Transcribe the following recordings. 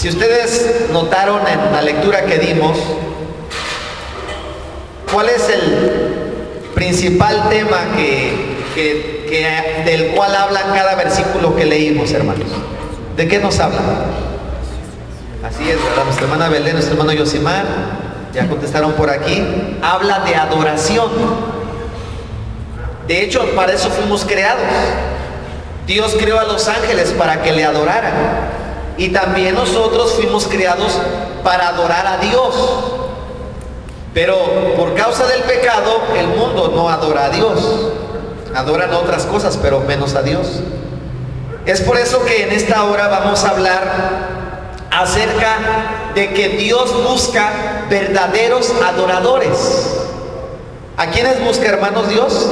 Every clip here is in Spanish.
Si ustedes notaron en la lectura que dimos, ¿cuál es el principal tema del cual habla cada versículo que leímos, hermanos? ¿De qué nos habla? Así es, ¿verdad? Nuestra hermana Belén, nuestro hermano Yosimar, ya contestaron por aquí. Habla de adoración. De hecho, para eso fuimos creados. Dios creó a los ángeles para que le adoraran. Y también nosotros fuimos creados para adorar a Dios. Pero por causa del pecado, el mundo no adora a Dios. Adoran otras cosas, pero menos a Dios. Es por eso que en esta hora vamos a hablar acerca de que Dios busca verdaderos adoradores. ¿A quiénes busca, hermanos, Dios?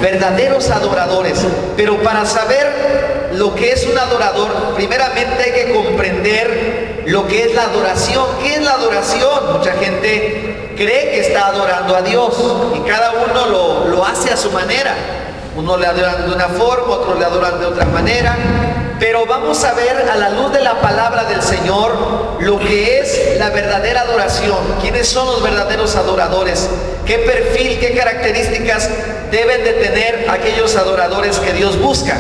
Verdaderos adoradores. Pero para saber lo que es un adorador, primeramente hay que comprender lo que es la adoración. ¿Qué es la adoración? Mucha gente cree que está adorando a Dios y cada uno lo hace a su manera. Uno le adoran de una forma, otros le adoran de otra manera. Pero vamos a ver a la luz de la palabra del Señor lo que es la verdadera adoración. ¿Quiénes son los verdaderos adoradores? ¿Qué perfil, qué características deben de tener aquellos adoradores que Dios busca?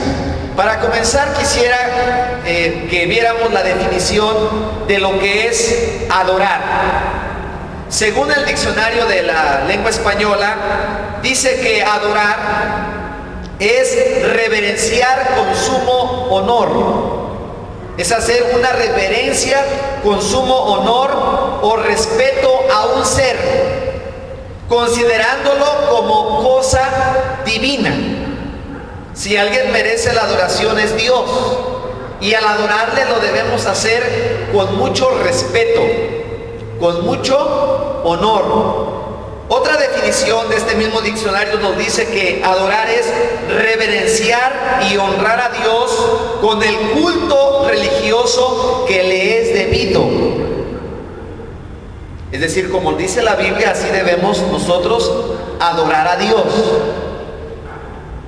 Para comenzar quisiera que viéramos la definición de lo que es adorar. Según el diccionario de la lengua española, dice que adorar es reverenciar con sumo honor. Es hacer una reverencia con sumo honor o respeto a un ser, considerándolo como cosa divina. Si alguien merece la adoración es Dios, y al adorarle lo debemos hacer con mucho respeto, con mucho honor. Otra definición de este mismo diccionario nos dice que adorar es reverenciar y honrar a Dios con el culto religioso que le es debido. Es decir, como dice la Biblia, así debemos nosotros adorar a Dios.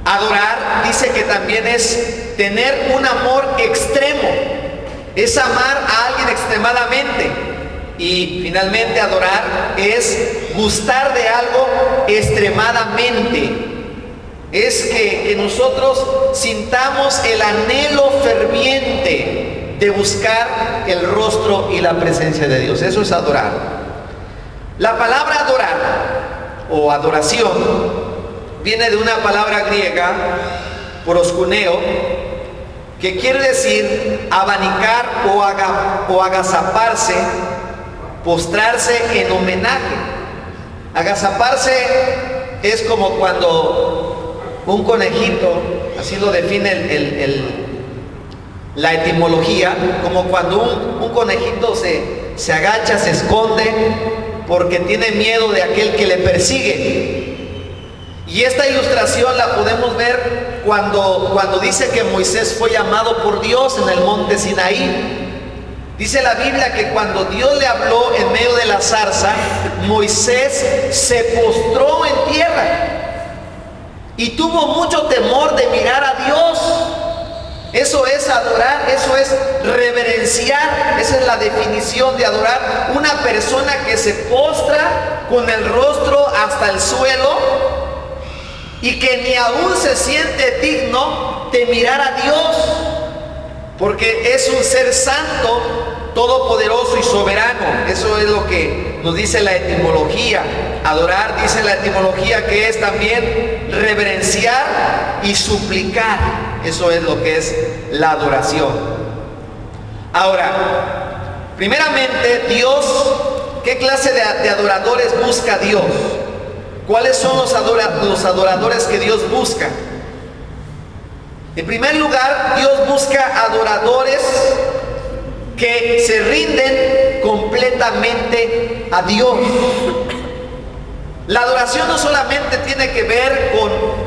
Adorar dice que también es tener un amor extremo, es amar a alguien extremadamente. Y finalmente adorar es gustar de algo extremadamente. Es que nosotros sintamos el anhelo ferviente de buscar el rostro y la presencia de Dios. Eso es adorar. La palabra adorar o adoración viene de una palabra griega, proskuneo, que quiere decir abanicar o agazaparse, postrarse en homenaje. Agazaparse es como cuando un conejito, así lo define la etimología, como cuando un conejito se agacha, se esconde porque tiene miedo de aquel que le persigue. Y esta ilustración la podemos ver cuando dice que Moisés fue llamado por Dios en el monte Sinaí. Dice la Biblia que cuando Dios le habló en medio de la zarza, Moisés se postró en tierra y tuvo mucho temor de mirar a Dios. Eso es adorar, eso es reverenciar. Esa es la definición de adorar. Una persona que se postra con el rostro hasta el suelo y que ni aún se siente digno de mirar a Dios, porque es un ser santo, todopoderoso y soberano. Eso es lo que nos dice la etimología. Adorar, dice la etimología, que es también reverenciar y suplicar. Eso es lo que es la adoración. Ahora, primeramente, Dios, ¿qué clase de adoradores busca Dios? ¿Cuáles son los adoradores que Dios busca? En primer lugar, Dios busca adoradores que se rinden completamente a Dios. La adoración no solamente tiene que ver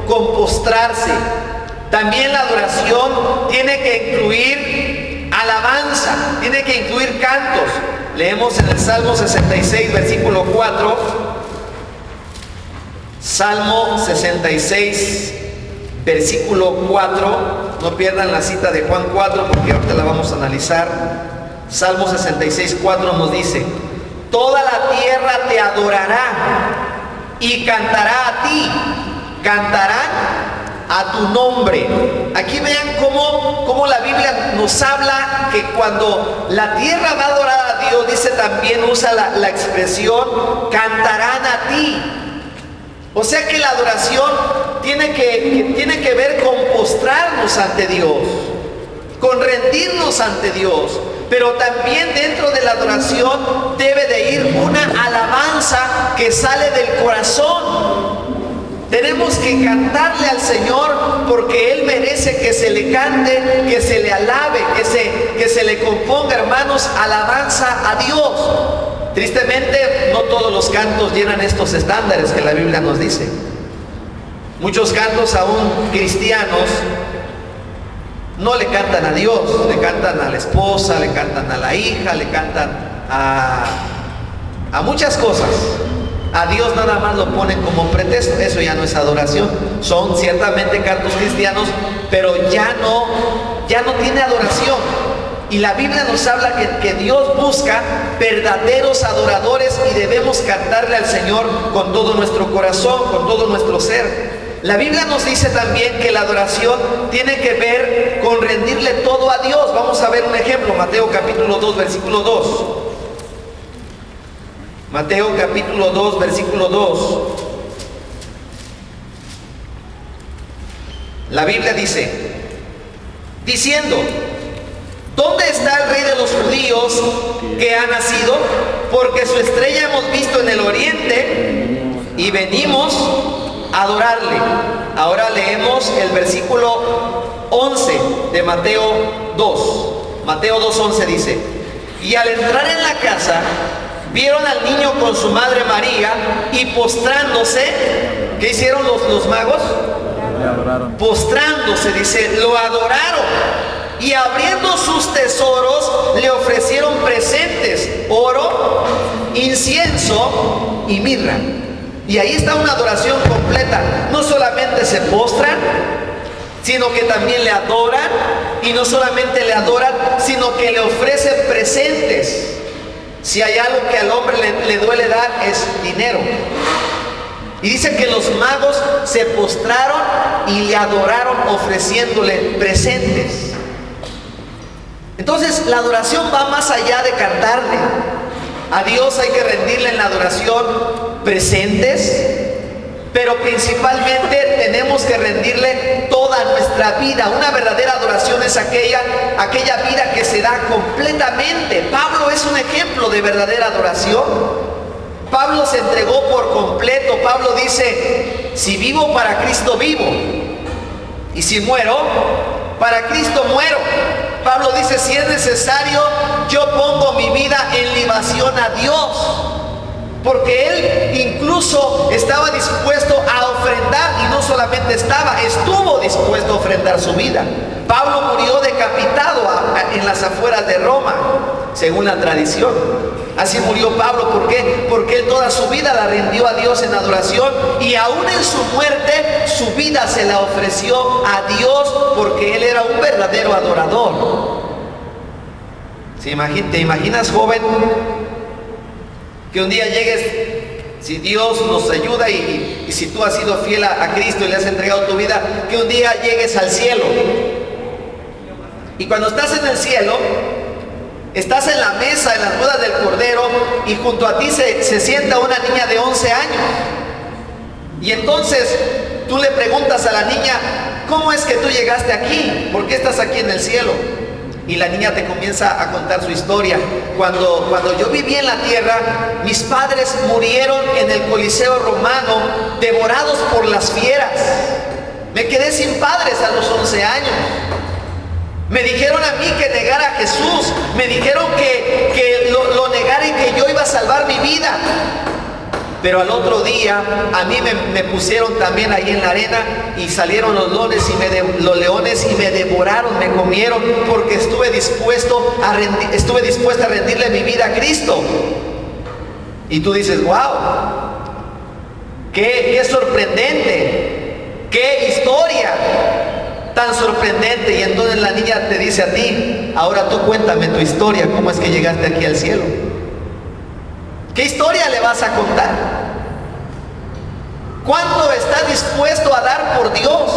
con postrarse, también la adoración tiene que incluir alabanza, tiene que incluir cantos. Leemos en el Salmo 66, versículo 4. Salmo 66, versículo 4, no pierdan la cita de Juan 4 porque ahorita la vamos a analizar. Salmo 66:4 nos dice: toda la tierra te adorará y cantará a ti, cantarán a tu nombre. Aquí vean cómo la Biblia nos habla que cuando la tierra va a adorar a Dios, dice también, usa la expresión cantarán a ti. O sea que la adoración tiene que ver con postrarnos ante Dios, con rendirnos ante Dios. Pero también dentro de la adoración debe de ir una alabanza que sale del corazón. Tenemos que cantarle al Señor porque Él merece que se le cante, que se le alabe, que se le componga, hermanos, alabanza a Dios. Tristemente, no todos los cantos llenan estos estándares que la Biblia nos dice. Muchos cantos aún cristianos no le cantan a Dios, le cantan a la esposa, le cantan a la hija, le cantan a muchas cosas. A Dios nada más lo ponen como pretexto. Eso ya no es adoración. Son ciertamente cantos cristianos, pero ya no tiene adoración. Y la Biblia nos habla que Dios busca verdaderos adoradores y debemos cantarle al Señor con todo nuestro corazón, con todo nuestro ser. La Biblia nos dice también que la adoración tiene que ver con rendirle todo a Dios. Vamos a ver un ejemplo, Mateo capítulo 2, versículo 2. Mateo capítulo 2, versículo 2. La Biblia dice, diciendo: ¿dónde está el rey de los judíos que ha nacido? Porque su estrella hemos visto en el oriente y venimos a adorarle. Ahora leemos el versículo 11 de Mateo 2. Mateo 2:11 dice: y al entrar en la casa, vieron al niño con su madre María y postrándose, ¿qué hicieron los magos? Le adoraron. Postrándose, dice, lo adoraron. Y abriendo sus tesoros, le ofrecieron presentes: oro, incienso y mirra. Y ahí está una adoración completa. No solamente se postran, sino que también le adoran. Y no solamente le adoran, sino que le ofrecen presentes. Si hay algo que al hombre le duele dar, es dinero. Y dice que los magos se postraron y le adoraron ofreciéndole presentes. Entonces la adoración va más allá de cantarle. A Dios hay que rendirle en la adoración presentes, pero principalmente tenemos que rendirle toda nuestra vida. Una verdadera adoración es aquella vida que se da completamente. Pablo es un ejemplo de verdadera adoración. Pablo se entregó por completo. Pablo dice: si vivo, para Cristo vivo, y si muero, para Cristo muero. Pablo dice: si es necesario, yo pongo mi vida en libación a Dios. Porque él incluso estaba dispuesto a ofrendar, y no solamente estuvo dispuesto a ofrendar su vida. Pablo murió decapitado en las afueras de Roma, según la tradición. Así murió Pablo. ¿Por qué? Porque él toda su vida la rindió a Dios en adoración, y aún en su muerte su vida se la ofreció a Dios, porque él era un verdadero adorador. ¿Te imaginas, joven, que un día llegues, si Dios nos ayuda y si tú has sido fiel a Cristo y le has entregado tu vida, que un día llegues al cielo? Y cuando estás en el cielo, estás en la mesa, en las bodas del Cordero, y junto a ti se sienta una niña de 11 años. Y entonces tú le preguntas a la niña: ¿cómo es que tú llegaste aquí? ¿Por qué estás aquí en el cielo? Y la niña te comienza a contar su historia. Cuando yo viví en la tierra, mis padres murieron en el Coliseo romano, devorados por las fieras. Me quedé sin padres a los 11 años. Me dijeron a mí que negara a Jesús. Me dijeron que lo negara y que yo iba a salvar mi vida. Pero al otro día a mí me pusieron también ahí en la arena, y salieron los leones y me devoraron, me comieron, porque estuve dispuesta a rendirle mi vida a Cristo. Y tú dices: wow, qué sorprendente, qué historia. tan sorprendente, y entonces la niña te dice a ti: ahora tú cuéntame tu historia, ¿cómo es que llegaste aquí al cielo? ¿Qué historia le vas a contar? ¿Cuánto estás dispuesto a dar por Dios?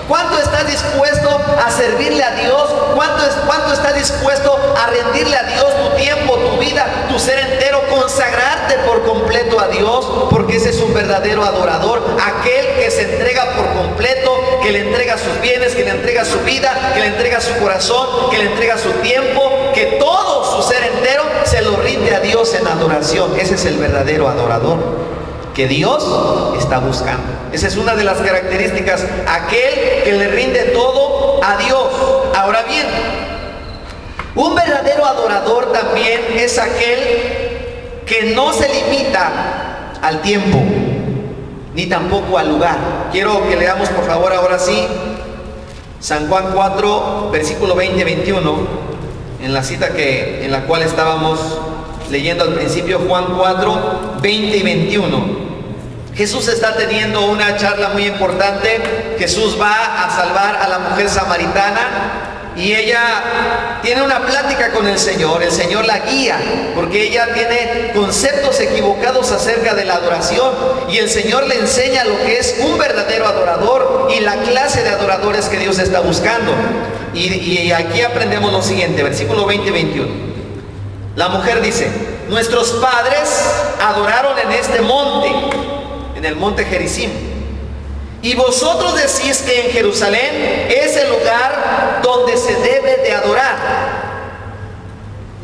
¿Cuánto estás dispuesto a servirle a Dios? ¿Cuánto estás dispuesto a rendirle a Dios tu tiempo, tu vida, tu ser entero, consagrarte por completo a Dios? Porque ese es un verdadero adorador, aquel que se entrega por completo, que le entrega sus bienes, que le entrega su vida, que le entrega su corazón, que le entrega su tiempo, que todo su ser entero se lo rinde a Dios en adoración. Ese es el verdadero adorador que Dios está buscando. Esa es una de las características, aquel que le rinde todo a Dios. Ahora bien, un verdadero adorador también es aquel que no se limita al tiempo, ni tampoco al lugar. Quiero que leamos por favor ahora sí San Juan 4, versículo 20-21, en la cita en la cual estábamos leyendo al principio. Juan 4, 20 y 21. Jesús está teniendo una charla muy importante. Jesús va a salvar a la mujer samaritana y ella tiene una plática con el Señor la guía, porque ella tiene conceptos equivocados acerca de la adoración, y el Señor le enseña lo que es un verdadero adorador y la clase de adoradores que Dios está buscando. Y aquí aprendemos lo siguiente, versículo 20-21. La mujer dice: nuestros padres adoraron en este monte, en el monte Gerizim, y vosotros decís que en Jerusalén es el lugar donde se debe de adorar.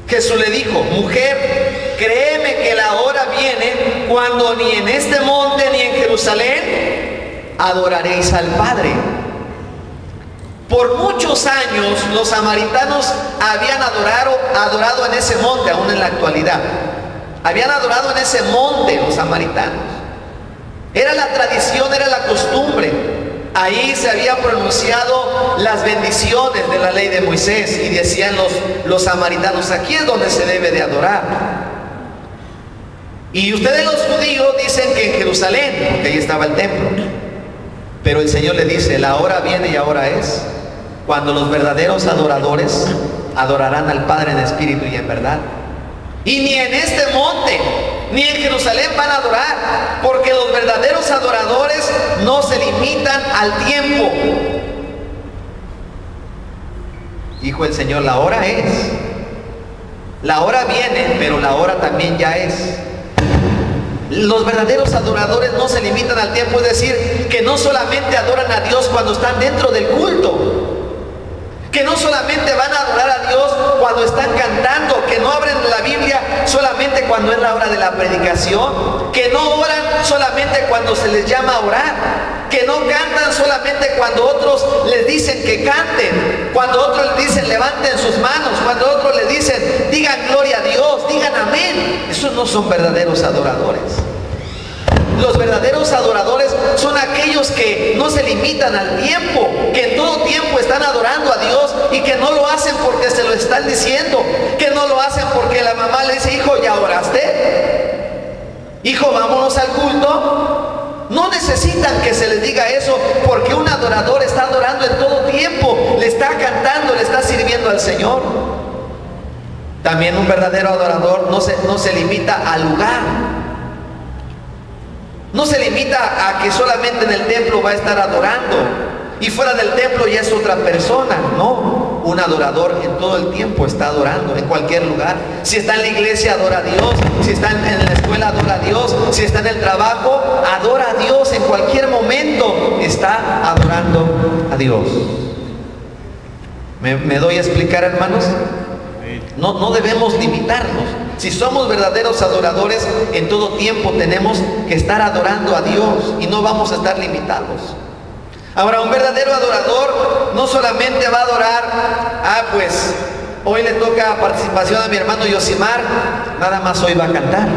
Jesús le dijo: mujer, créeme que la hora viene cuando ni en este monte ni en Jerusalén adoraréis al Padre. Por muchos años los samaritanos habían adorado en ese monte, aún en la actualidad. Habían adorado en ese monte los samaritanos. Era la tradición, era la costumbre. Ahí se habían pronunciado las bendiciones de la ley de Moisés, y decían los samaritanos: aquí es donde se debe de adorar. Y ustedes los judíos dicen que en Jerusalén, porque ahí estaba el templo. Pero el Señor le dice: la hora viene y ahora es cuando los verdaderos adoradores adorarán al Padre en espíritu y en verdad. Y ni en este monte ni en Jerusalén van a adorar, porque los verdaderos adoradores no se limitan al tiempo. Dijo el Señor: la hora es, la hora viene, pero la hora también ya es. Los verdaderos adoradores no se limitan al tiempo, es decir, que no solamente adoran a Dios cuando están dentro del culto, que no solamente van a adorar a Dios cuando están cantando, que no abren la Biblia solamente cuando es la hora de la predicación, que no oran solamente cuando se les llama a orar, que no cantan solamente cuando otros les dicen que canten, cuando otros les dicen levanten sus manos, cuando otros les dicen digan gloria a Dios, digan amén. Esos no son verdaderos adoradores. Los verdaderos adoradores son aquellos que no se limitan al tiempo, que en todo tiempo están adorando a Dios, y que no lo hacen porque se lo están diciendo, que no lo hacen porque la mamá le dice: hijo, ¿ya oraste? Hijo, vámonos al culto. No necesitan que se les diga eso, porque un adorador está adorando en todo tiempo, le está cantando, le está sirviendo al Señor. También un verdadero adorador no se limita al lugar. No se limita a que solamente en el templo va a estar adorando y fuera del templo ya es otra persona. No, un adorador en todo el tiempo está adorando, en cualquier lugar. Si está en la iglesia, adora a Dios. Si está en la escuela, adora a Dios. Si está en el trabajo, adora a Dios. En cualquier momento está adorando a Dios. ¿Me doy a explicar, hermanos? No debemos limitarnos. Si somos verdaderos adoradores, en todo tiempo tenemos que estar adorando a Dios y no vamos a estar limitados. Ahora, un verdadero adorador no solamente va a adorar: pues hoy le toca participación a mi hermano Yosimar, nada más hoy va a cantar.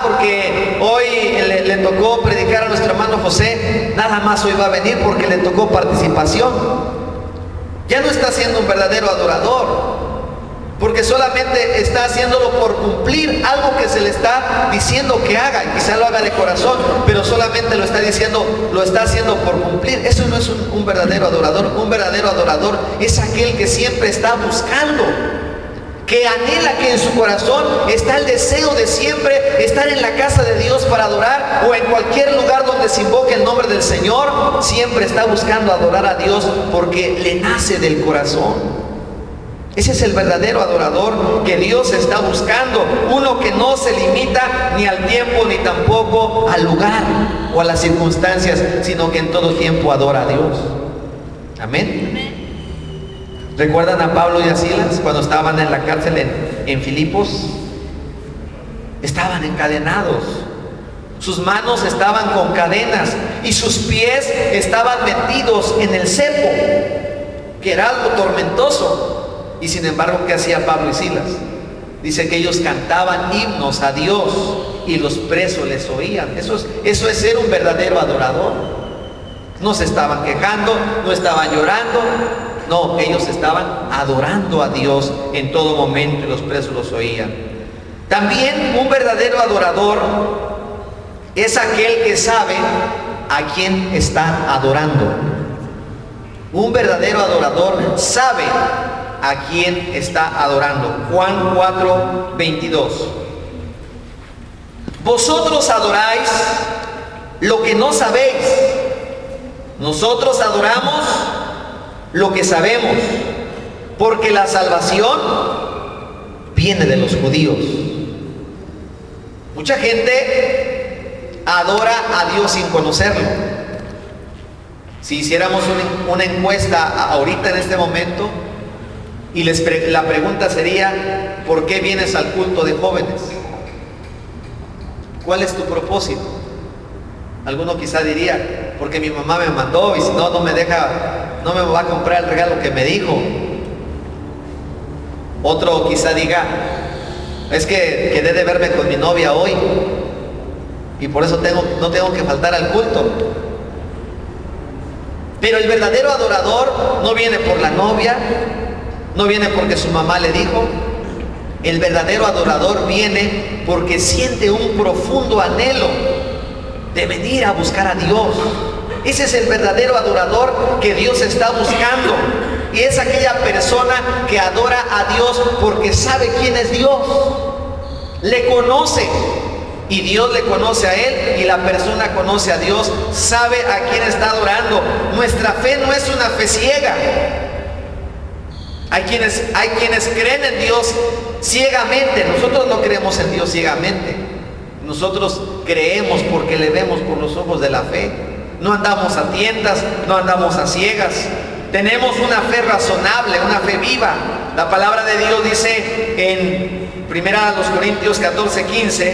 Porque hoy le tocó predicar a nuestro hermano José, nada más hoy va a venir porque le tocó participación. Ya no está siendo un verdadero adorador, porque solamente está haciéndolo por cumplir algo que se le está diciendo que haga, y quizá lo haga de corazón, pero solamente lo está diciendo, lo está haciendo por cumplir. Eso no es un verdadero adorador. Un verdadero adorador es aquel que siempre está buscando, que anhela, que en su corazón está el deseo de siempre estar en la casa de Dios para adorar, o en cualquier lugar donde se invoque el nombre del Señor. Siempre está buscando adorar a Dios porque le nace del corazón. Ese es el verdadero adorador que Dios está buscando, uno que no se limita ni al tiempo ni tampoco al lugar o a las circunstancias, sino que en todo tiempo adora a Dios. Amén. ¿Recuerdan a Pablo y a Silas cuando estaban en la cárcel en Filipos? Estaban encadenados, sus manos estaban con cadenas y sus pies estaban metidos en el cepo, que era algo tormentoso. Y sin embargo, ¿qué hacía Pablo y Silas? Dice que ellos cantaban himnos a Dios y los presos les oían. Eso es ser un verdadero adorador. No se estaban quejando, no estaban llorando. No, ellos estaban adorando a Dios en todo momento y los presos los oían. También un verdadero adorador es aquel que sabe a quién está adorando. Un verdadero adorador sabe a quién está adorando. Juan 4:22. Vosotros adoráis lo que no sabéis. Nosotros adoramos lo que sabemos, porque la salvación viene de los judíos. Mucha gente adora a Dios sin conocerlo. Si hiciéramos una encuesta ahorita en este momento y la pregunta sería: ¿por qué vienes al culto de jóvenes? ¿Cuál es tu propósito? Alguno quizá diría: porque mi mamá me mandó, y si no, no me va a comprar el regalo que me dijo. Otro quizá diga: es que quedé de verme con mi novia hoy y por eso no tengo que faltar al culto. Pero el verdadero adorador no viene por la novia, no viene porque su mamá le dijo. El verdadero adorador viene porque siente un profundo anhelo de venir a buscar a Dios. Ese es el verdadero adorador que Dios está buscando. Y es aquella persona que adora a Dios porque sabe quién es Dios. Le conoce. Y Dios le conoce a él, y la persona conoce a Dios, sabe a quién está adorando. Nuestra fe no es una fe ciega. Hay quienes creen en Dios ciegamente. Nosotros no creemos en Dios ciegamente. Nosotros creemos porque le vemos por los ojos de la fe. No andamos a tientas, no andamos a ciegas. Tenemos una fe razonable, una fe viva. La palabra de Dios dice en 1 Corintios 14:15.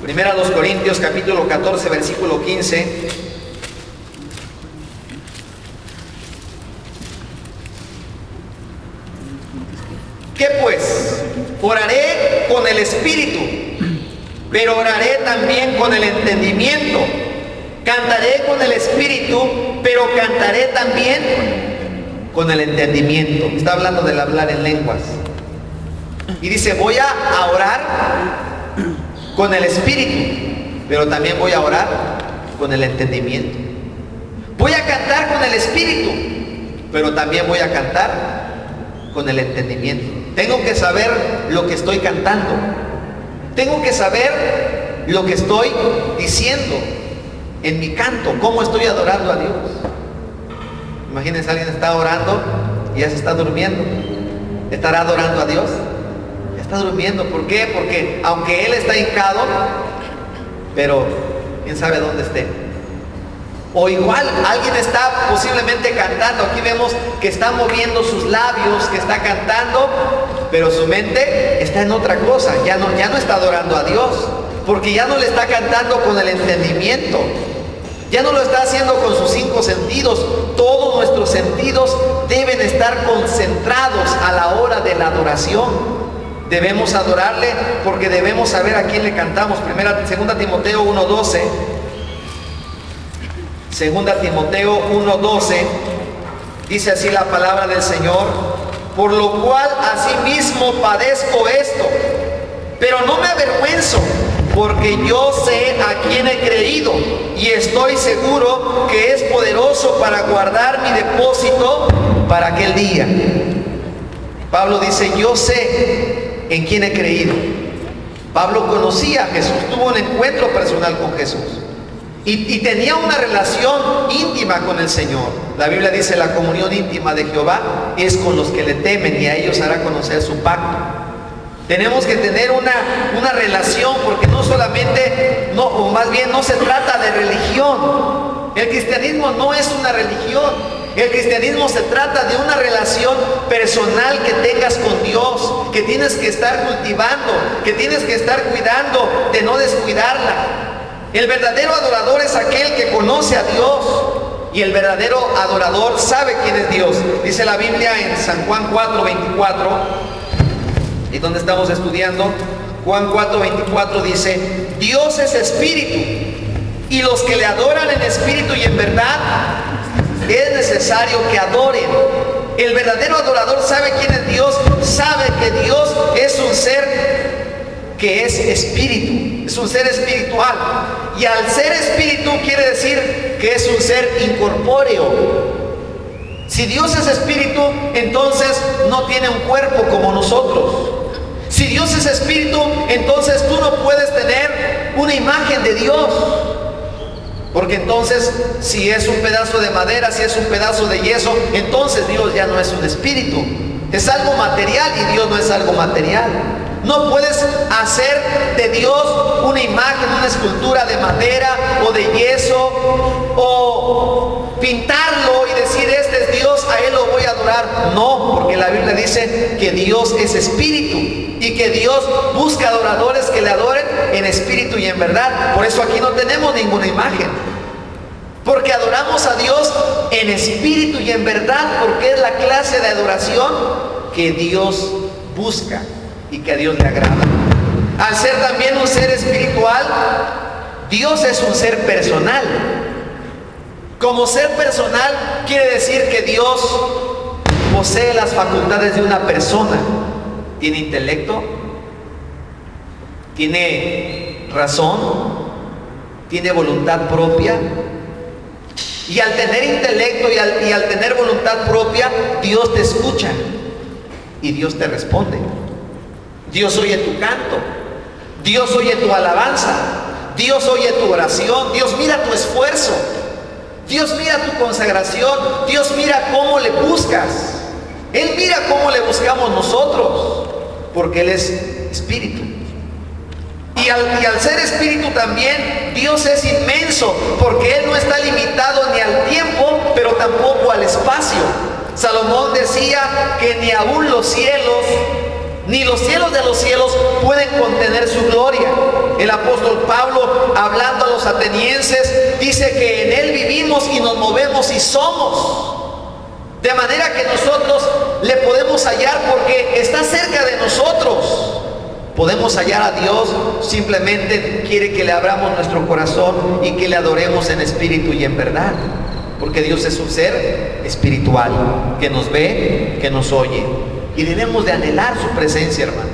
1 Corintios capítulo 14, versículo 15. ¿Qué pues? Oraré con el espíritu, pero oraré también con el entendimiento. Cantaré con el espíritu, pero cantaré también con el entendimiento. Está hablando del hablar en lenguas. Y dice: voy a orar con el espíritu, pero también voy a orar con el entendimiento. Voy a cantar con el espíritu, pero también voy a cantar con el entendimiento. Tengo que saber lo que estoy cantando. Tengo que saber lo que estoy diciendo en mi canto, cómo estoy adorando a Dios. Imagínense, alguien está orando y ya se está durmiendo. ¿Estará adorando a Dios? Está durmiendo. ¿Por qué? Porque aunque él está hincado, pero quién sabe dónde esté. O igual alguien está posiblemente cantando. Aquí vemos que está moviendo sus labios, que está cantando, pero su mente está en otra cosa. Ya no está adorando a Dios, porque ya no le está cantando con el entendimiento. Ya no lo está haciendo con sus 5 sentidos. Todos nuestros sentidos deben estar concentrados a la hora de la adoración. Debemos adorarle porque debemos saber a quién le cantamos. 2 Timoteo 1:12. 2 Timoteo 1:12. Dice así la palabra del Señor: por lo cual asimismo padezco esto. Pero no me avergüenzo, porque yo sé a quién he creído y estoy seguro que es poderoso para guardar mi depósito para aquel día. Pablo dice, yo sé en quién he creído. Pablo conocía a Jesús, tuvo un encuentro personal con Jesús y tenía una relación íntima con el Señor. La Biblia dice, la comunión íntima de Jehová es con los que le temen y a ellos hará conocer su pacto. Tenemos que tener una relación, porque no solamente, o más bien no se trata de religión. El cristianismo no es una religión. El cristianismo se trata de una relación personal que tengas con Dios, que tienes que estar cultivando, que tienes que estar cuidando de no descuidarla. El verdadero adorador es aquel que conoce a Dios, y el verdadero adorador sabe quién es Dios. Dice la Biblia en San Juan 4:24, y donde estamos estudiando, Juan 4:24 dice, Dios es espíritu, y los que le adoran en espíritu y en verdad, es necesario que adoren. El verdadero adorador sabe quién es Dios, sabe que Dios es un ser que es espíritu, es un ser espiritual. Y al ser espíritu quiere decir que es un ser incorpóreo. Si Dios es espíritu, entonces no tiene un cuerpo como nosotros. Si Dios es espíritu, entonces tú no puedes tener una imagen de Dios. Porque entonces, si es un pedazo de madera, si es un pedazo de yeso, entonces Dios ya no es un espíritu. Es algo material y Dios no es algo material. No puedes hacer de Dios una imagen, una escultura de madera o de yeso, o pintarlo y decir, este es Dios, a Él lo voy a adorar. No, porque la Biblia dice que Dios es espíritu y que Dios busca adoradores que le adoren en espíritu y en verdad. Por eso aquí no tenemos ninguna imagen, porque adoramos a Dios en espíritu y en verdad, porque es la clase de adoración que Dios busca y que a Dios le agrada. Al ser también un ser espiritual, Dios es un ser personal. Como ser personal quiere decir que Dios posee las facultades de una persona. Tiene intelecto, tiene razón, tiene voluntad propia. Y al tener intelecto y al tener voluntad propia, Dios te escucha y Dios te responde. Dios oye tu canto, Dios oye tu alabanza, Dios oye tu oración, Dios mira tu esfuerzo, Dios mira tu consagración, Dios mira cómo le buscas, Él mira cómo le buscamos nosotros, porque Él es espíritu. Y al ser espíritu también, Dios es inmenso, porque Él no está limitado ni al tiempo, pero tampoco al espacio. Salomón decía que ni aún los cielos, ni los cielos de los cielos pueden contener su gloria. El apóstol Pablo, hablando a los atenienses, dice que en Él vivimos y nos movemos y somos. De manera que nosotros le podemos hallar porque está cerca de nosotros. Podemos hallar a Dios, simplemente quiere que le abramos nuestro corazón y que le adoremos en espíritu y en verdad. Porque Dios es un ser espiritual, que nos ve, que nos oye. Y debemos de anhelar su presencia, hermanos.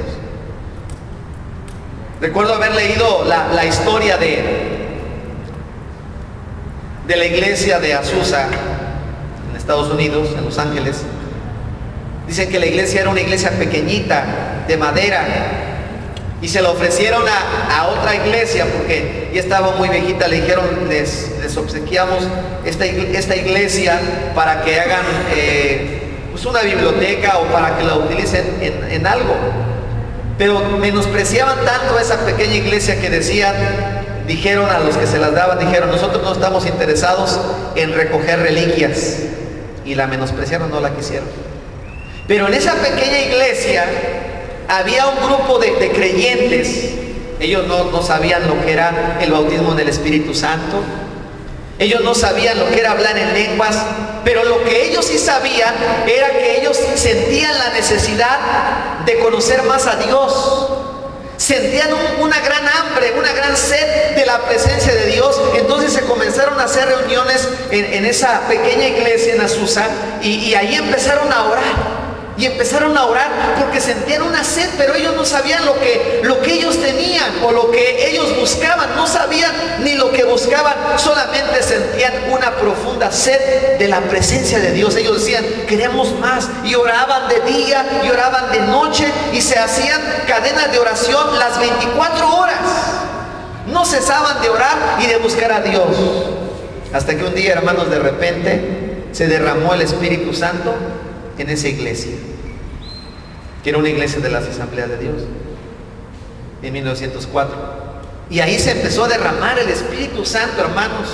Recuerdo haber leído la historia de la iglesia de Azusa, en Estados Unidos, en Los Ángeles. Dicen que la iglesia era una iglesia pequeñita, de madera, y se la ofrecieron a otra iglesia porque ya estaba muy viejita. Le dijeron, les obsequiamos esta iglesia para que hagan pues una biblioteca o para que la utilicen en algo. Pero menospreciaban tanto a esa pequeña iglesia que dijeron a los que se las daban, dijeron, nosotros no estamos interesados en recoger reliquias, y la menospreciaron, no la quisieron. Pero en esa pequeña iglesia había un grupo de creyentes. Ellos no sabían lo que era el bautismo en el Espíritu Santo. Ellos no sabían lo que era hablar en lenguas. Pero lo que ellos sí sabían era que ellos sentían la necesidad de conocer más a Dios. Sentían una gran hambre, una gran sed de la presencia de Dios. Entonces se comenzaron a hacer reuniones en esa pequeña iglesia en Azusa, y ahí empezaron a orar. Y empezaron a orar porque sentían una sed, pero ellos no sabían lo que ellos tenían o lo que ellos buscaban. No sabían ni lo que buscaban, solamente sentían una profunda sed de la presencia de Dios. Ellos decían, queremos más. Y oraban de día y oraban de noche y se hacían cadenas de oración las 24 horas. No cesaban de orar y de buscar a Dios. Hasta que un día, hermanos, de repente se derramó el Espíritu Santo en esa iglesia, que era una iglesia de las Asambleas de Dios, en 1904. Y ahí se empezó a derramar el Espíritu Santo, hermanos.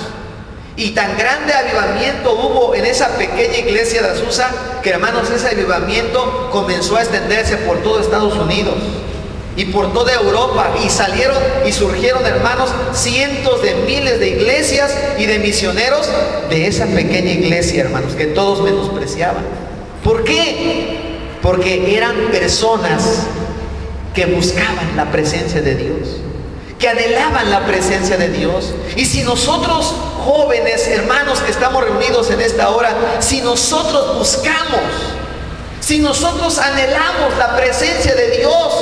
Y tan grande avivamiento hubo en esa pequeña iglesia de Azusa, que, hermanos, ese avivamiento comenzó a extenderse por todo Estados Unidos y por toda Europa, y salieron y surgieron, hermanos, cientos de miles de iglesias y de misioneros de esa pequeña iglesia, hermanos, que todos menospreciaban. ¿Por qué? Porque eran personas que buscaban la presencia de Dios, que anhelaban la presencia de Dios. Y si nosotros, jóvenes, hermanos que estamos reunidos en esta hora, si nosotros buscamos, si nosotros anhelamos la presencia de Dios,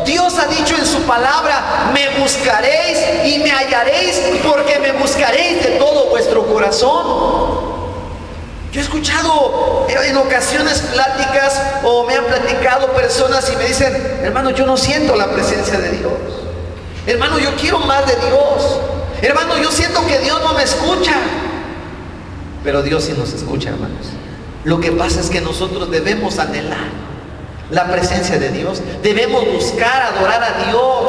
Dios ha dicho en su palabra, me buscaréis y me hallaréis, porque me buscaréis de todo vuestro corazón. Yo he escuchado en ocasiones pláticas, o me han platicado personas y me dicen, hermano, yo no siento la presencia de Dios. Hermano, yo quiero más de Dios. Hermano, yo siento que Dios no me escucha. Pero Dios sí nos escucha, hermanos. Lo que pasa es que nosotros debemos anhelar la presencia de Dios. Debemos buscar, adorar a Dios.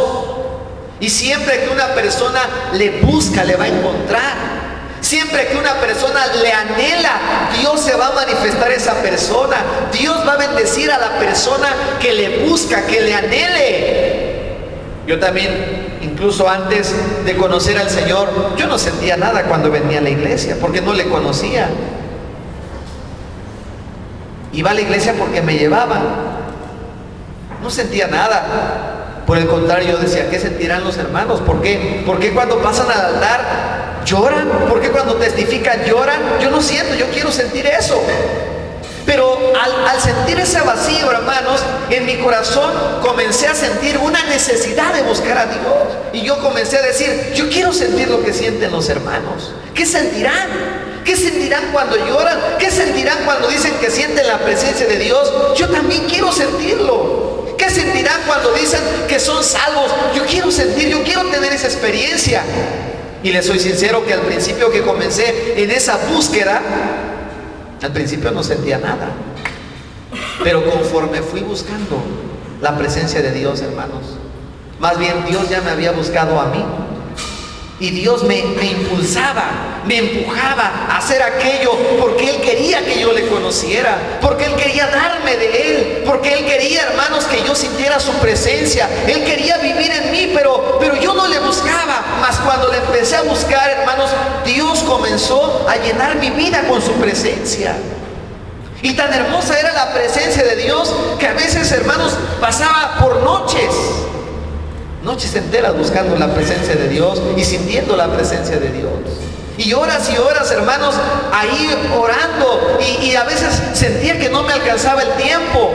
Y siempre que una persona le busca, le va a encontrar. Siempre que una persona le anhela, Dios se va a manifestar a esa persona. Dios va a bendecir a la persona que le busca, que le anhele. Yo también, incluso antes de conocer al Señor, yo no sentía nada cuando venía a la iglesia, porque no le conocía. Iba a la iglesia porque me llevaban. No sentía nada. Por el contrario, yo decía, ¿qué sentirán los hermanos? ¿Por qué? ¿Por qué cuando pasan al altar lloran? ¿Por qué cuando testifican lloran? Yo no siento, yo quiero sentir eso. Pero al sentir ese vacío, hermanos, en mi corazón comencé a sentir una necesidad de buscar a Dios. Y yo comencé a decir, yo quiero sentir lo que sienten los hermanos. ¿Qué sentirán? ¿Qué sentirán cuando lloran? ¿Qué sentirán cuando dicen que sienten la presencia de Dios? Yo también quiero sentirlo. ¿Qué sentirán cuando dicen que son salvos? Yo quiero sentir, yo quiero tener esa experiencia. Y les soy sincero que al principio que comencé en esa búsqueda, al principio no sentía nada. Pero conforme fui buscando la presencia de Dios, hermanos, más bien Dios ya me había buscado a mí. Y Dios me impulsaba, me empujaba a hacer aquello porque Él quería que yo le conociera, porque Él quería darme de Él, porque Él quería, hermanos, que yo sintiera su presencia. Él quería vivir en mí, pero yo no le buscaba. Mas cuando le empecé a buscar, hermanos, Dios comenzó a llenar mi vida con su presencia. Y tan hermosa era la presencia de Dios que a veces, hermanos, pasaba por noches enteras buscando la presencia de Dios y sintiendo la presencia de Dios. Y horas, hermanos, ahí orando, y a veces sentía que no me alcanzaba el tiempo.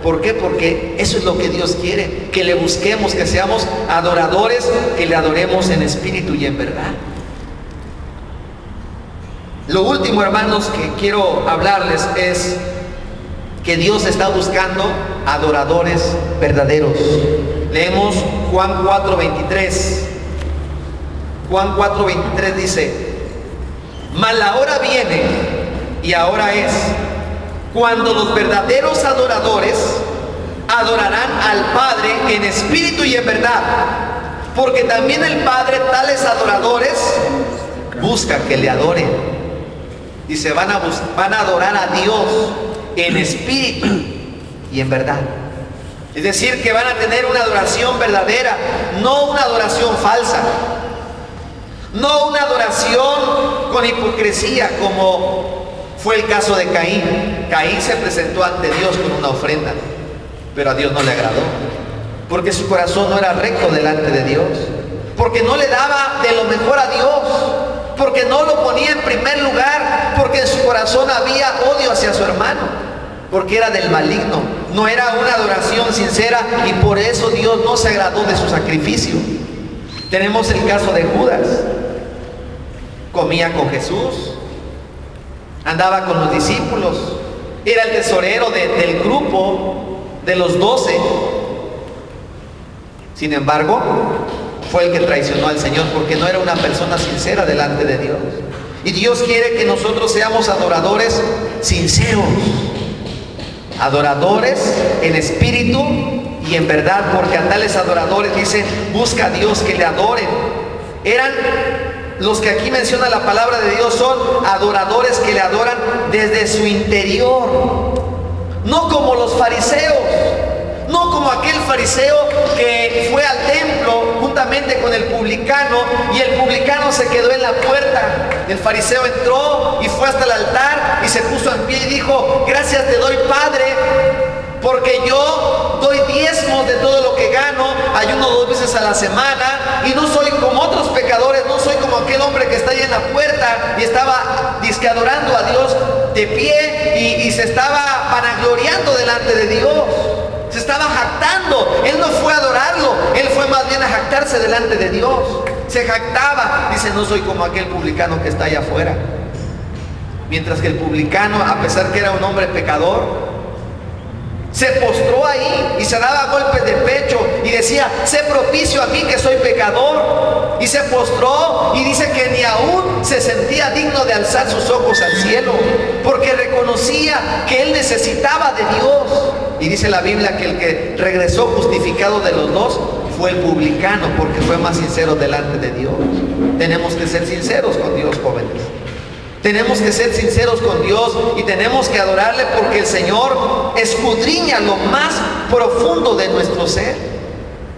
¿Por qué? Porque eso es lo que Dios quiere, que le busquemos, que seamos adoradores, que le adoremos en espíritu y en verdad. Lo último, hermanos, que quiero hablarles es que Dios está buscando adoradores verdaderos. Leemos Juan 4:23. Juan 4:23 dice: mas la hora viene, y ahora es, cuando los verdaderos adoradores adorarán al Padre en espíritu y en verdad, porque también el Padre tales adoradores busca que le adoren. Dice, van a adorar a Dios en espíritu y en verdad. Es decir, que van a tener una adoración verdadera, no una adoración falsa, no una adoración con hipocresía, como fue el caso de Caín. Caín se presentó ante Dios con una ofrenda, pero a Dios no le agradó, porque su corazón no era recto delante de Dios, porque no le daba de lo mejor a Dios, porque no lo ponía en primer lugar, porque en su corazón había odio hacia su hermano. porque era del maligno. No era una adoración sincera y por eso Dios no se agradó de su sacrificio. Tenemos el caso de Judas. Comía con Jesús, andaba con los discípulos, era el tesorero del grupo de los 12. Sin embargo, fue el que traicionó al Señor porque no era una persona sincera delante de Dios. Y Dios quiere que nosotros seamos adoradores sinceros, adoradores en espíritu y en verdad, porque a tales adoradores dicen, busca a Dios que le adoren. Eran los que aquí menciona la palabra de Dios, son adoradores que le adoran desde su interior, no como los fariseos, no como aquel fariseo que fue al templo juntamente con el publicano y el publicano se quedó en la puerta. El fariseo entró y fue hasta el altar y se puso en pie y dijo, gracias te doy, Padre, porque yo doy diezmos de todo lo que gano, ayuno 2 veces a la semana y no soy como otros pecadores, no soy como aquel hombre que está ahí en la puerta y estaba disque adorando a Dios de pie y se estaba vanagloriando delante de Dios. Se estaba jactando. Él no fue a adorarlo, él fue más bien a jactarse delante de Dios. Se jactaba. Dice, no soy como aquel publicano que está allá afuera. Mientras que el publicano, a pesar que era un hombre pecador, se postró ahí y se daba golpes de pecho y decía, sé propicio a mí que soy pecador. Y se postró y dice que ni aún se sentía digno de alzar sus ojos al cielo, porque reconocía que él necesitaba de Dios. Y dice la Biblia que el que regresó justificado de los dos fue el publicano, porque fue más sincero delante de Dios. Tenemos que ser sinceros con Dios, jóvenes. Tenemos que ser sinceros con Dios y tenemos que adorarle, porque el Señor escudriña lo más profundo de nuestro ser.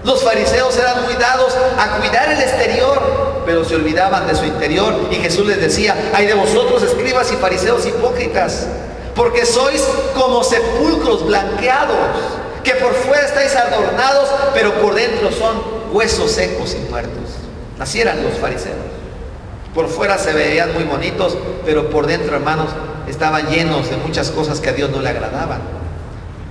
Los fariseos eran muy dados a cuidar el exterior, pero se olvidaban de su interior. Y Jesús les decía, ay de vosotros, escribas y fariseos hipócritas, porque sois como sepulcros blanqueados, que por fuera estáis adornados, pero por dentro son huesos secos y muertos. Así eran los fariseos. Por fuera se veían muy bonitos, pero por dentro, hermanos, estaban llenos de muchas cosas que a Dios no le agradaban.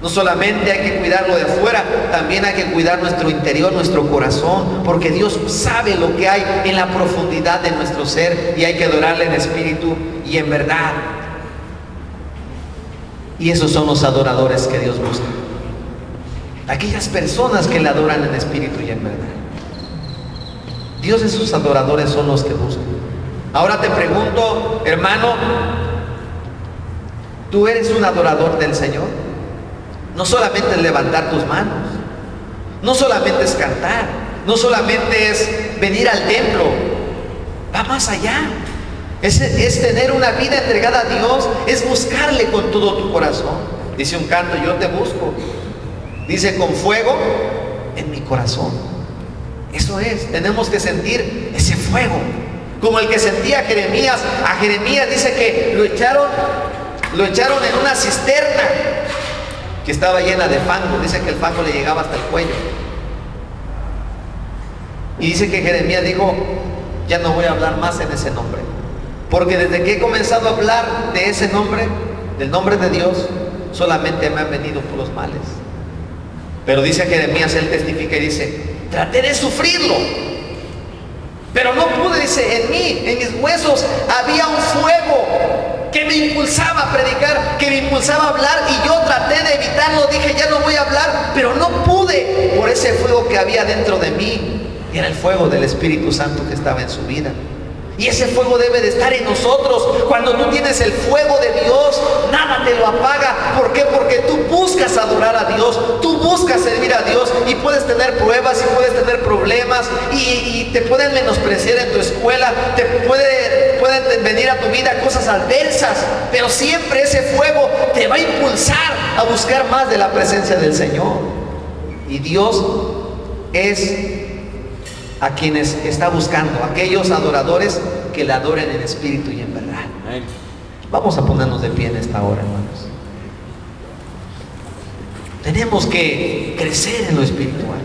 No solamente hay que cuidarlo de afuera, también hay que cuidar nuestro interior, nuestro corazón, porque Dios sabe lo que hay en la profundidad de nuestro ser y hay que adorarle en espíritu y en verdad. Y esos son los adoradores que Dios busca. Aquellas personas que le adoran en espíritu y en verdad. Dios, esos adoradores son los que buscan. Ahora te pregunto, hermano, ¿tú eres un adorador del Señor? No solamente es levantar tus manos, no solamente es cantar, no solamente es venir al templo, va más allá. Es tener una vida entregada a Dios, es buscarle con todo tu corazón. Dice un canto, yo te busco. Dice, con fuego en mi corazón. Eso es, tenemos que sentir ese fuego, como el que sentía Jeremías. A Jeremías dice que lo echaron en una cisterna que estaba llena de fango. Dice que el fango le llegaba hasta el cuello. Y dice que Jeremías dijo, ya no voy a hablar más en ese nombre, porque desde que he comenzado a hablar de ese nombre, del nombre de Dios, solamente me han venido puros males. Pero dice Jeremías, él testifica y dice, traté de sufrirlo, pero no pude. Dice, en mí, en mis huesos había un fuego que me impulsaba a predicar, que me impulsaba a hablar, y yo traté de evitarlo. Dije, ya no voy a hablar, pero no pude por ese fuego que había dentro de mí. Y era el fuego del Espíritu Santo que estaba en su vida. Y ese fuego debe de estar en nosotros. Cuando tú tienes el fuego de Dios, nada te lo apaga. ¿Por qué? Porque tú buscas adorar a Dios, tú buscas servir a Dios, y puedes tener pruebas y puedes tener problemas y te pueden menospreciar en tu escuela, pueden venir a tu vida cosas adversas, pero siempre ese fuego te va a impulsar a buscar más de la presencia del Señor. Y Dios es a quienes está buscando, aquellos adoradores que le adoren en espíritu y en verdad. Vamos a ponernos de pie en esta hora, hermanos. Tenemos que crecer en lo espiritual.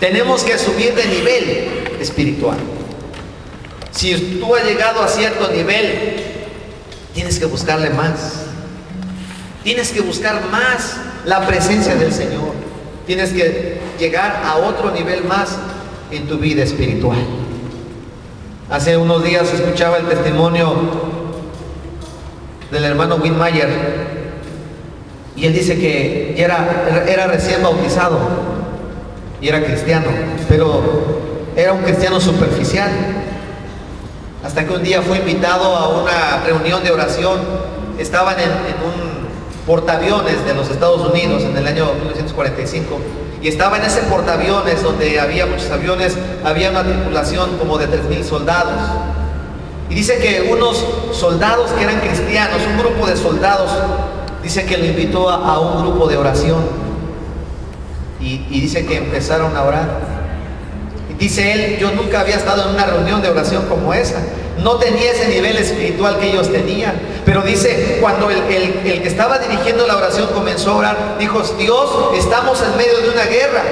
Tenemos que subir de nivel espiritual. Si tú has llegado a cierto nivel, tienes que buscarle más. Tienes que buscar más la presencia del Señor. Tienes que llegar a otro nivel más en tu vida espiritual. Hace unos días escuchaba el testimonio del hermano Whitmayer, y él dice que era recién bautizado y era cristiano, pero era un cristiano superficial, hasta que un día fue invitado a una reunión de oración. Estaban en un portaaviones de los Estados Unidos en el año 1945, y estaba en ese portaaviones donde había muchos aviones, había una tripulación como de 3,000 soldados. Y dice que unos soldados que eran cristianos, un grupo de soldados, dice que lo invitó a un grupo de oración, y dice que empezaron a orar. Y dice él: yo nunca había estado en una reunión de oración como esa, no tenía ese nivel espiritual que ellos tenían. Pero dice, cuando el que estaba dirigiendo la oración comenzó a orar, dijo: Dios, estamos en medio de una guerra,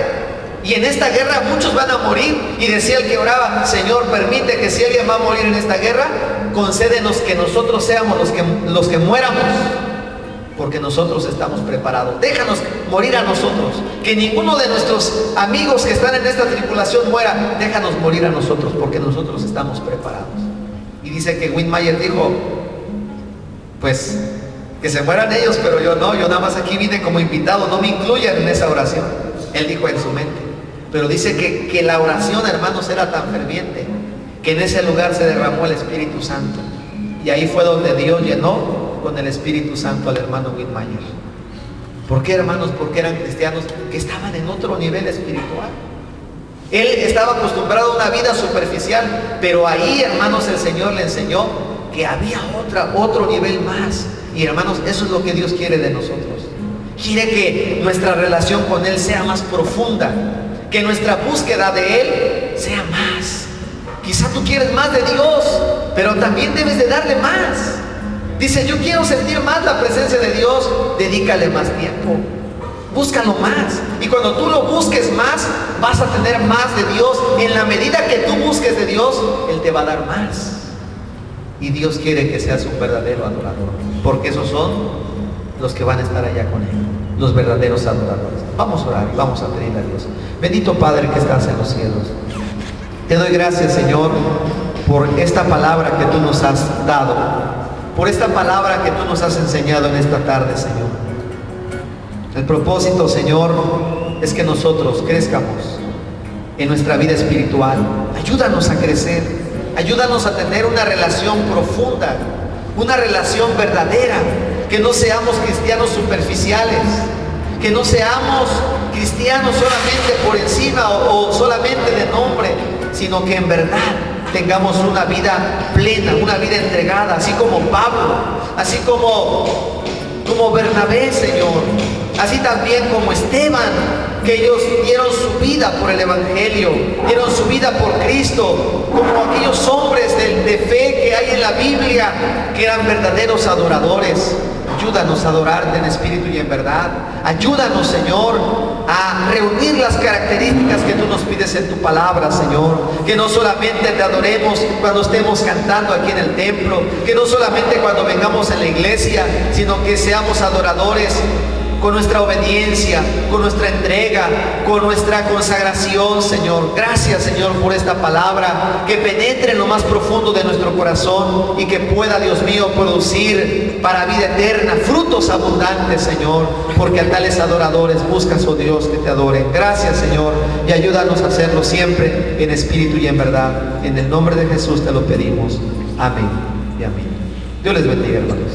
y en esta guerra muchos van a morir. Y decía el que oraba: Señor, permite que si alguien va a morir en esta guerra, concédenos que nosotros seamos los que muéramos, porque nosotros estamos preparados. Déjanos morir a nosotros, que ninguno de nuestros amigos que están en esta tripulación muera. Déjanos morir a nosotros, porque nosotros estamos preparados. Y dice que Whitmayer dijo: pues que se mueran ellos, pero yo no, yo nada más aquí vine como invitado, no me incluyan en esa oración. Él dijo en su mente. Pero dice que la oración, hermanos, era tan ferviente que en ese lugar se derramó el Espíritu Santo, y ahí fue donde Dios llenó con el Espíritu Santo al hermano Whitmayer. ¿Por qué, hermanos? Porque eran cristianos que estaban en otro nivel espiritual. Él estaba acostumbrado a una vida superficial, pero ahí, hermanos, el Señor le enseñó que había otro nivel más. Y, hermanos, eso es lo que Dios quiere de nosotros. Quiere que nuestra relación con Él sea más profunda, que nuestra búsqueda de Él sea más. Quizá tú quieres más de Dios, pero también debes de darle más. Dice: yo quiero sentir más la presencia de Dios. Dedícale más tiempo, búscalo más, y cuando tú lo busques más, vas a tener más de Dios. En la medida que tú busques de Dios, Él te va a dar más. Y Dios quiere que seas un verdadero adorador, porque esos son los que van a estar allá con Él, los verdaderos adoradores. Vamos a orar y vamos a pedirle a Dios. Bendito Padre que estás en los cielos, te doy gracias, Señor, por esta palabra que tú nos has dado, por esta palabra que tú nos has enseñado en esta tarde, Señor. El propósito, Señor, es que nosotros crezcamos en nuestra vida espiritual. Ayúdanos a crecer, ayúdanos a tener una relación profunda, una relación verdadera, que no seamos cristianos superficiales, que no seamos cristianos solamente por encima o solamente de nombre, sino que en verdad tengamos una vida plena, una vida entregada, así como Pablo, así como Bernabé, Señor, así también como Esteban, que ellos dieron su vida por el Evangelio, dieron su vida por Cristo, como aquellos hombres de fe que hay en la Biblia, que eran verdaderos adoradores. Ayúdanos a adorarte en espíritu y en verdad. Ayúdanos, Señor, a reunir las características que tú nos pides en tu palabra, Señor. Que no solamente te adoremos cuando estemos cantando aquí en el templo, que no solamente cuando vengamos en la iglesia, sino que seamos adoradores con nuestra obediencia, con nuestra entrega, con nuestra consagración, Señor. Gracias, Señor, por esta palabra, que penetre en lo más profundo de nuestro corazón y que pueda, Dios mío, producir para vida eterna frutos abundantes, Señor, porque a tales adoradores buscas, oh Dios, que te adoren. Gracias, Señor, y ayúdanos a hacerlo siempre en espíritu y en verdad. En el nombre de Jesús te lo pedimos. Amén y amén. Dios les bendiga, hermanos.